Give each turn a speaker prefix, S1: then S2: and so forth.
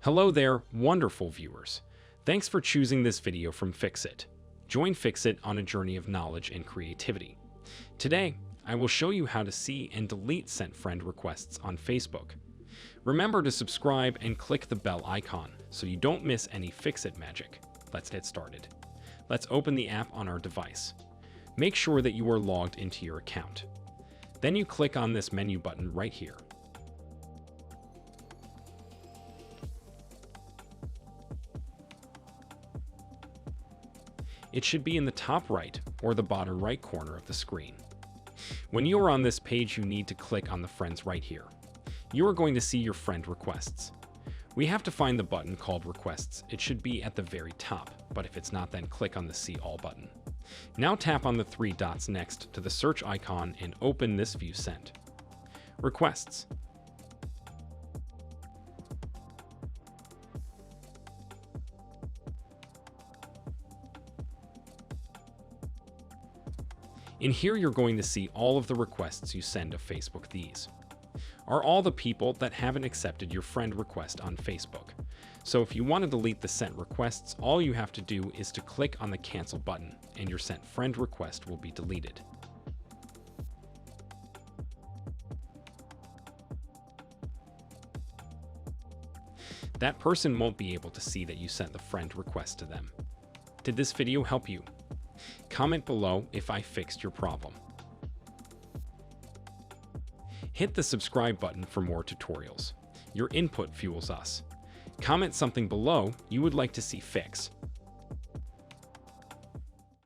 S1: Hello there, wonderful viewers. Thanks for choosing this video from Fixit. Join Fixit on a journey of knowledge and creativity. Today, I will show you how to see and delete sent friend requests on Facebook. Remember to subscribe and click the bell icon so you don't miss any Fixit magic. Let's get started. Let's open the app on our device. Make sure that you are logged into your account. Then you click on this menu button right here. It should be in the top right or the bottom right corner of the screen. When you are on this page, you need to click on the friends right here. You are going to see your friend requests. We have to find the button called requests. It should be at the very top, but if it's not, then click on the see all button. Now tap on the three dots next to the search icon and open this view sent. Requests. In here, you're going to see all of the requests you send to Facebook. These are all the people that haven't accepted your friend request on Facebook. So if you want to delete the sent requests, all you have to do is to click on the cancel button and your sent friend request will be deleted. That person won't be able to see that you sent the friend request to them. Did this video help you? Comment below if I fixed your problem. Hit the subscribe button for more tutorials. Your input fuels us. Comment something below you would like to see fixed.